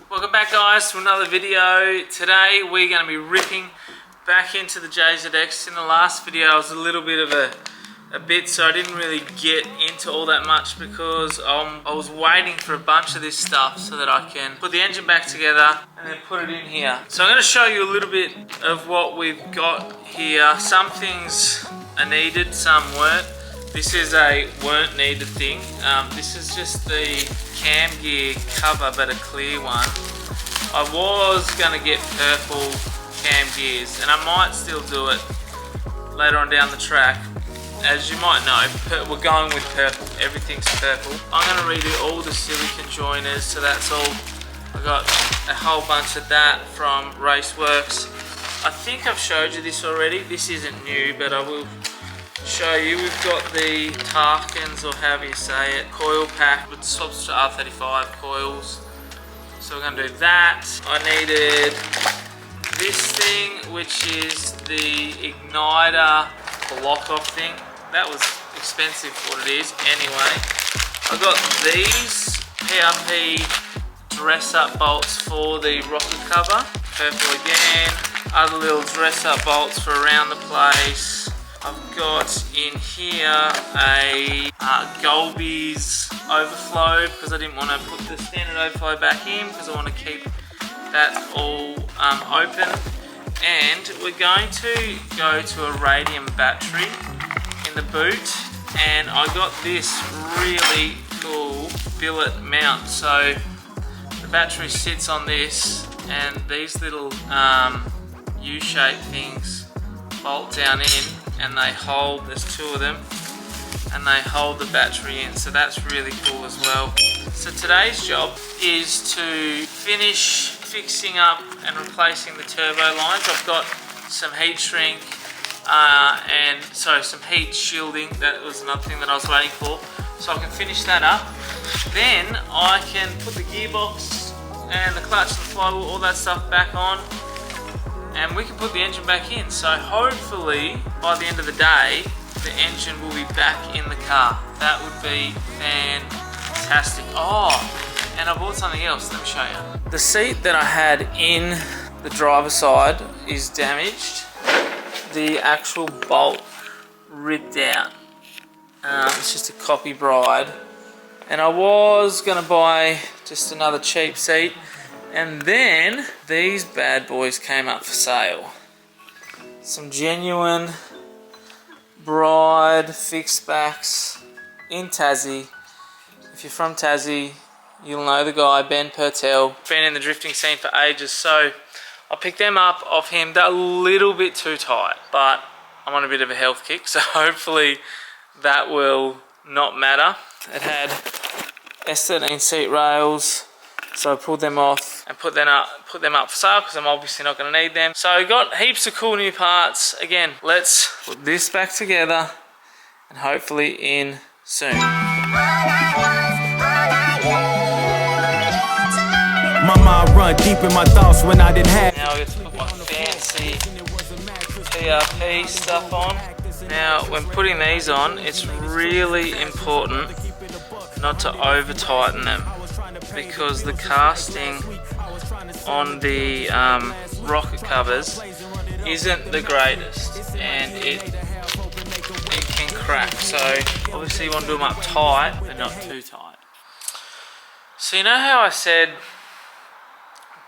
Welcome back guys to another video. Today we're going to be ripping back into the JZX. In the last video I was a little bit of a bit, so I didn't really get into all that much because I was waiting for a bunch of this stuff so that I can put the engine back together and then put it in here. So I'm going to show you a little bit of what we've got here. Some things are needed, some weren't. This is a weren't needed thing. This is just the cam gear cover, but a clear one. I was going to get purple cam gears, and I might still do it later on down the track. As you might know, we're going with purple. Everything's purple. I'm going to redo all the silicone joiners, so that's all. I got a whole bunch of that from Raceworks. I think I've showed you this already. This isn't new, but I will show you. We've got the Tarkins, or however you say it, coil pack with swaps to R35 coils. So we're going to do that. I needed this thing, which is the igniter block off thing. That was expensive for what it is anyway. I got these PRP dress up bolts for the rocket cover. Purple again. Other little dress up bolts for around the place. I've got in here a Golby's overflow because I didn't want to put the standard overflow back in because I want to keep that all open. And we're going to go to a radium battery in the boot, and I got this really cool billet mount. So the battery sits on this, and these little U-shaped things bolt down in, and they hold, there's two of them, and they hold the battery in, so that's really cool as well. So today's job is to finish fixing up and replacing the turbo lines. I've got some heat shrink and some heat shielding. That was another thing that I was waiting for, so I can finish that up. Then I can put the gearbox and the clutch and the flywheel, all that stuff back on, and we can put the engine back in. So hopefully by the end of the day the engine will be back in the car. That would be fantastic. Oh, and I bought something else, let me show you. The seat that I had in the driver's side is damaged. The actual bolt ripped out. It's just a copy bride. And I was gonna buy just another cheap seat, and then these bad boys came up for sale. Some genuine bride fixed backs in Tassie. If you're from Tassie, you'll know the guy, Ben Purtell. Been in the drifting scene for ages, so I picked them up off him. They're a little bit too tight, but I'm on a bit of a health kick, so hopefully that will not matter. It had S-13 seat rails, so I pulled them off and put them up for sale because I'm obviously not going to need them. So I got heaps of cool new parts. Again, let's put this back together and hopefully in soon. Mama, run deep in my thoughts when I didn't have. Now I get to put my fancy PRP stuff on. Now when putting these on, it's really important not to over tighten them, because the casting on the rocket covers isn't the greatest, and it can crack. So obviously you want to do them up tight, but not too tight. So you know how I said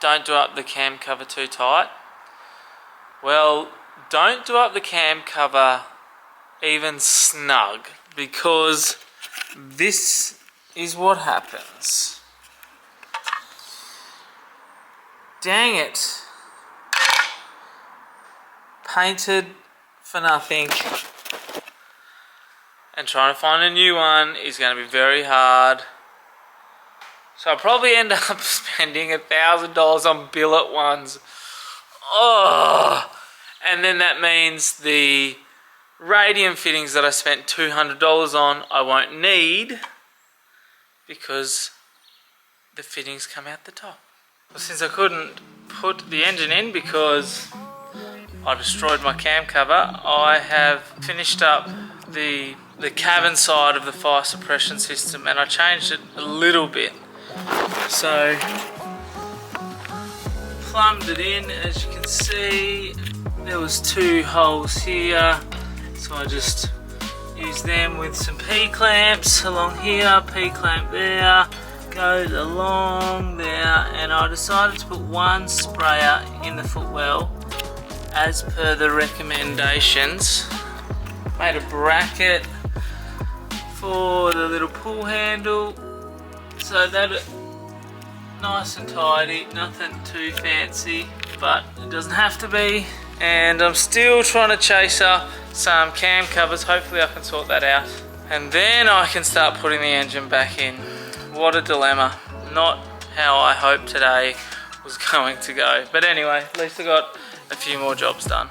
don't do up the cam cover too tight? Well, don't do up the cam cover even snug, because this is what happens. Dang it. Painted for nothing. And trying to find a new one is going to be very hard. So I'll probably end up spending $1,000 on billet ones. Oh! And then that means the radium fittings that I spent $200 on I won't need, because the fittings come out the top. Well, since I couldn't put the engine in because I destroyed my cam cover, I have finished up the cabin side of the fire suppression system, and I changed it a little bit. So plumbed it in. As you can see, there was 2 holes here, so I just used them with some P-clamps along here, P-clamp there, goes along there, and I decided to put 1 sprayer in the footwell as per the recommendations. Made a bracket for the little pull handle, so that nice and tidy, nothing too fancy, but it doesn't have to be. And I'm still trying to chase up some cam covers. Hopefully I can sort that out, and then I can start putting the engine back in. What a dilemma. Not how I hoped today was going to go, but anyway, at least I got a few more jobs done.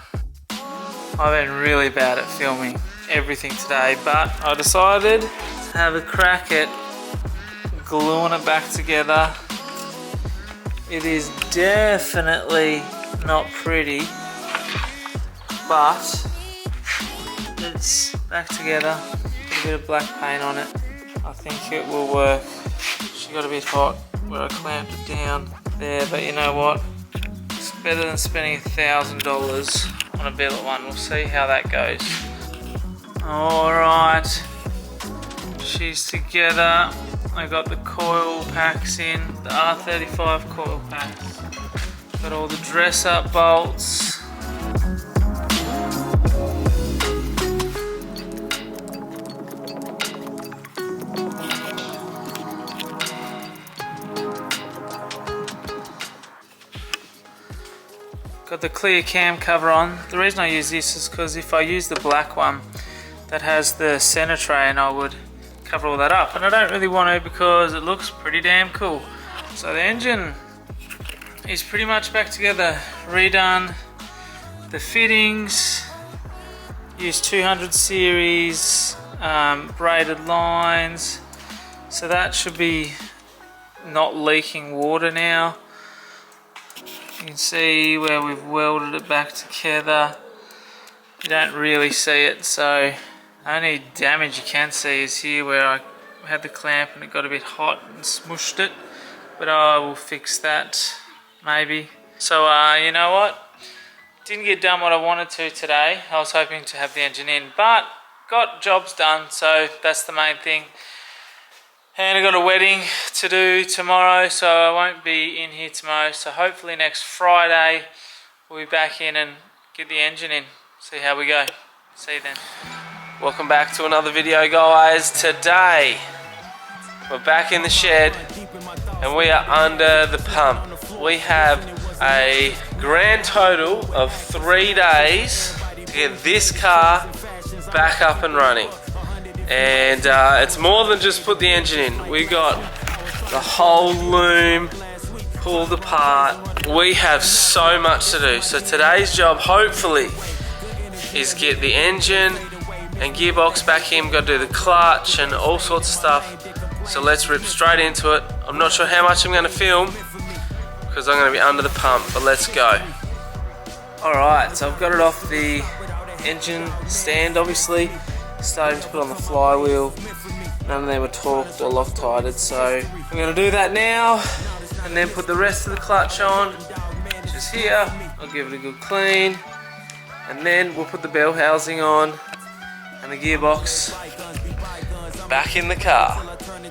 I've been really bad at filming everything today, but I decided to have a crack at gluing it back together. It is definitely not pretty, but it's back together. Put a bit of black paint on it. I think it will work. She got a bit hot where I clamped it down there, but you know what? It's better than spending $1,000 on a billet one. We'll see how that goes. Alright, she's together. I got the coil packs in, the R35 coil packs. Got all the dress up bolts. Got the clear cam cover on. The reason I use this is because if I use the black one that has the center tray, and I would cover all that up, and I don't really want to because it looks pretty damn cool. So the engine is pretty much back together, redone the fittings, used 200 series braided lines, so that should be not leaking water now. You can see where we've welded it back together. You don't really see it, so only damage you can see is here where I had the clamp and it got a bit hot and smushed it, but I will fix that maybe. So you know what, didn't get done what I wanted to today. I was hoping to have the engine in, but got jobs done, so that's the main thing. And I got a wedding to do tomorrow, so I won't be in here tomorrow. So hopefully next Friday we'll be back in and get the engine in. See how we go. See you then. Welcome back to another video, guys. Today we're back in the shed and we are under the pump. We have a grand total of 3 days to get this car back up and running. And it's more than just put the engine in. We got the whole loom pulled apart. We have so much to do. So today's job, hopefully, is get the engine and gearbox back in. We've got to do the clutch and all sorts of stuff. So let's rip straight into it. I'm not sure how much I'm going to film because I'm going to be under the pump, but let's go. Alright, so I've got it off the engine stand, obviously. Starting to put on the flywheel. None of them were torqued or Loctited, so I'm going to do that now and then put the rest of the clutch on, which is here. I'll give it a good clean, and then we'll put the bell housing on and the gearbox back in the car.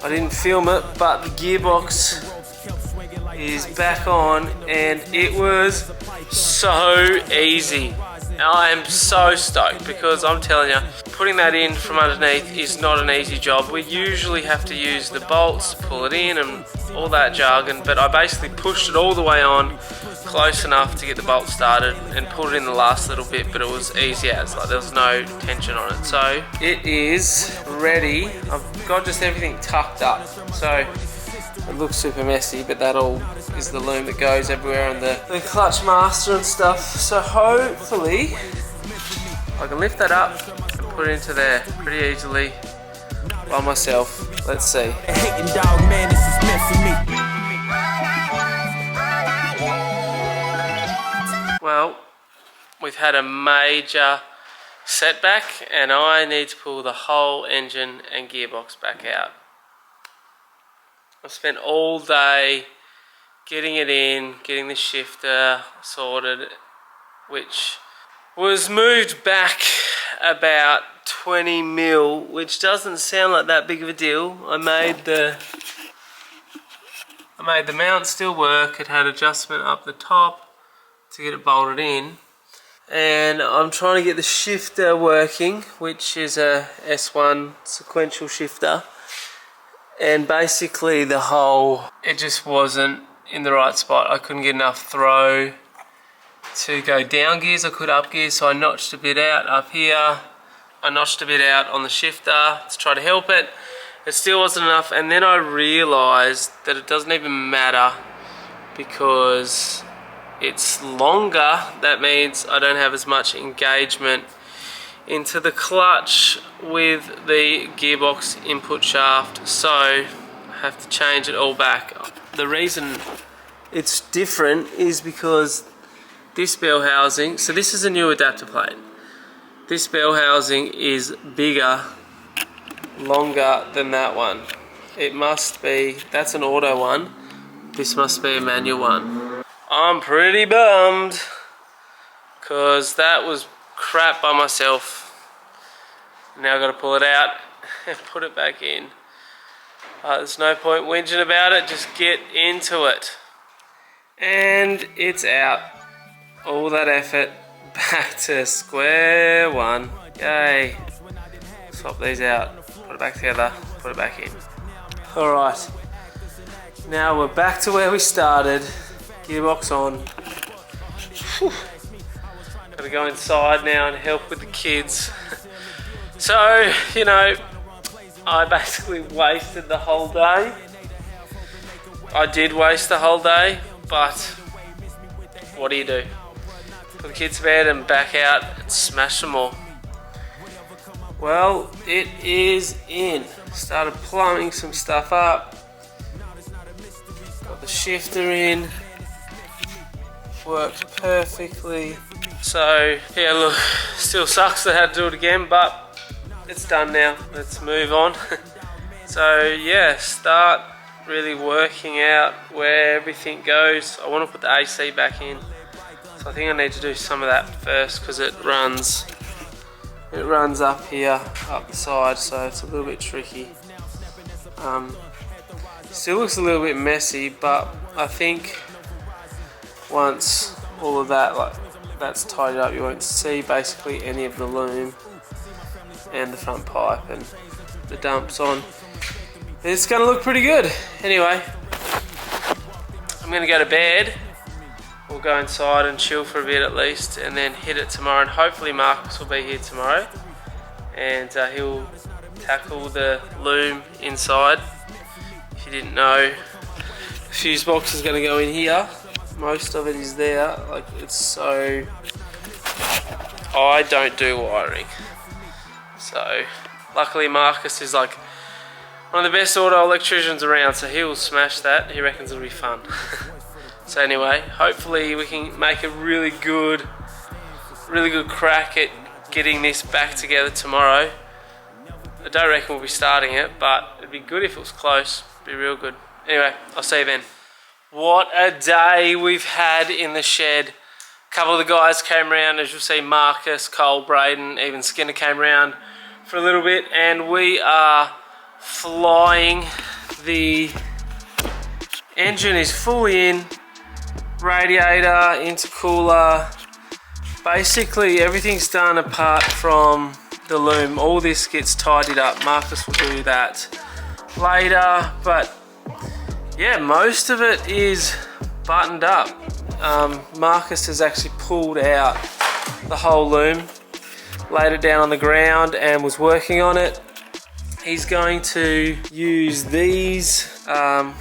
I didn't film it, but the gearbox is back on and it was so easy. I am so stoked because I'm telling you, putting that in from underneath is not an easy job. We usually have to use the bolts to pull it in and all that jargon, but I basically pushed it all the way on close enough to get the bolt started and pulled it in the last little bit, but it was easy as, like there was no tension on it. So it is ready. I've got just everything tucked up, so it looks super messy, but that all is the loom that goes everywhere and the clutch master and stuff. So hopefully I can lift that up and put it into there pretty easily by myself. Let's see. Well, we've had a major setback and I need to pull the whole engine and gearbox back out. I've spent all day getting it in, getting the shifter sorted, which was moved back about 20 mil, which doesn't sound like that big of a deal. I made the mount still work. It had adjustment up the top to get it bolted in. And I'm trying to get the shifter working, which is a S1 sequential shifter. And basically it just wasn't in the right spot. I couldn't get enough throw to go down gears. I could up gears, so I notched a bit out up here. I notched a bit out on the shifter to try to help it. It still wasn't enough, and then I realised that it doesn't even matter because it's longer. That means I don't have as much engagement into the clutch with the gearbox input shaft, so I have to change it all back. The reason it's different is because this bell housing, so this is a new adapter plate. This bell housing is bigger, longer than that one. It must be, that's an auto one. This must be a manual one. I'm pretty bummed because that was crap by myself. Now I've got to pull it out and put it back in. There's no point whinging about it, just get into it. And it's out. All that effort back to square one. Yay. Swap these out, put it back together, put it back in. Alright, now we're back to where we started. Gearbox on. Whew. Gotta go inside now and help with the kids. So, you know, I basically wasted the whole day. I did waste the whole day, but what do? Put the kids to bed and back out and smash them all. Well, it is in. Started plumbing some stuff up. Got the shifter in. Worked perfectly. So, yeah, look, still sucks that I had to do it again, but it's done now. Let's move on. So, yeah, start really working out where everything goes. I want to put the AC back in. So I think I need to do some of that first because it runs up here, up the side, so it's a little bit tricky. Still looks a little bit messy, but I think once all of that, that's tidied up, you won't see basically any of the loom and the front pipe and the dumps on. It's gonna look pretty good. Anyway, I'm gonna go to bed. We'll go inside and chill for a bit at least, and then hit it tomorrow, and hopefully Marcus will be here tomorrow and he'll tackle the loom inside. If you didn't know, the fuse box is going to go in here. Most of it is there. Like, it's so... I don't do wiring, so luckily Marcus is like one of the best auto electricians around, so he will smash that. He reckons it'll be fun. So anyway, hopefully we can make a really good crack at getting this back together tomorrow. I don't reckon we'll be starting it, but it'd be good if it was close. It'd be real good. Anyway, I'll see you then. What a day we've had in the shed. A couple of the guys came around, as you'll see, Marcus, Cole, Braden, even Skinner came around for a little bit, and we are flying. The engine is fully in. Radiator, intercooler, basically everything's done apart from the loom. All this gets tidied up. Marcus will do that later, but yeah, most of it is buttoned up. Marcus has actually pulled out the whole loom, laid it down on the ground and was working on it. He's going to use these, I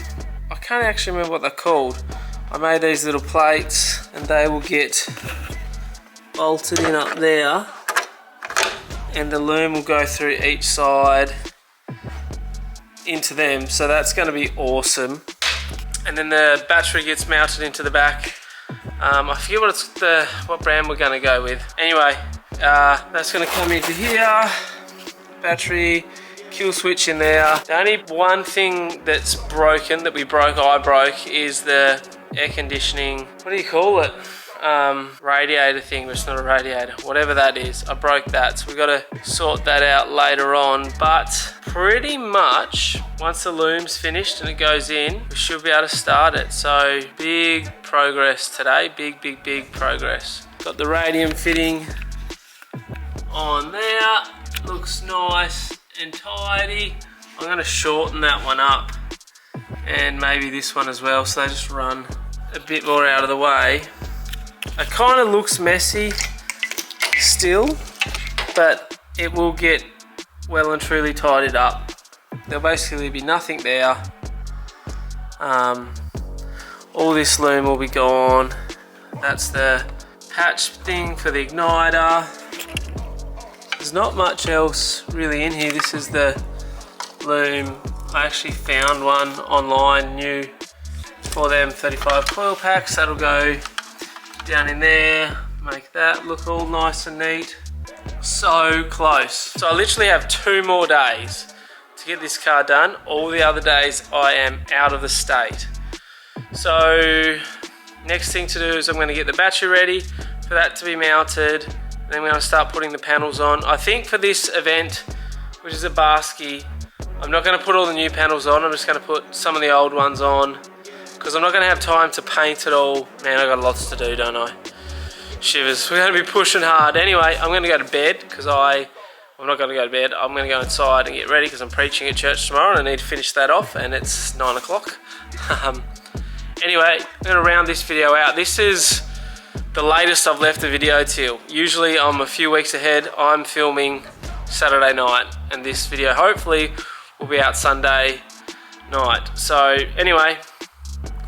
can't actually remember what they're called. I made these little plates and they will get bolted in up there, and the loom will go through each side into them, so that's going to be awesome. And then the battery gets mounted into the back. I forget what brand we're going to go with. Anyway, that's going to come into here. Battery, kill switch in there. The only one thing that's broken, that I broke, is the air conditioning, what do you call it? Radiator thing, but it's not a radiator, whatever that is. I broke that, so we've got to sort that out later on. But pretty much once the loom's finished and it goes in, we should be able to start it. So big progress today, big progress. Got the radium fitting on there, looks nice and tidy. I'm going to shorten that one up and maybe this one as well, so they just run a bit more out of the way. It kind of looks messy still, but it will get well and truly tidied up. There'll basically be nothing there. All this loom will be gone. That's the patch thing for the igniter. There's not much else really in here. This is the loom. I actually found one online new for them 35 coil packs. That'll go down in there, make that look all nice and neat. So close. So I literally have 2 more days to get this car done. All the other days I am out of the state. So next thing to do is I'm going to get the battery ready for that to be mounted. Then we're going to start putting the panels on. I think for this event, which is a basket, I'm not going to put all the new panels on. I'm just going to put some of the old ones on, because I'm not going to have time to paint it all. Man, I've got lots to do, don't I? Shivers. We're going to be pushing hard. Anyway, I'm going to go to bed because I'm not going to go to bed. I'm going to go inside and get ready because I'm preaching at church tomorrow and I need to finish that off, and it's 9 o'clock. Anyway, I'm going to round this video out. This is the latest I've left the video till. Usually I'm a few weeks ahead. I'm filming Saturday night, and this video hopefully will be out Sunday night. So anyway,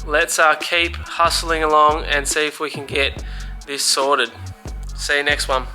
let's keep hustling along and see if we can get this sorted. See you next one.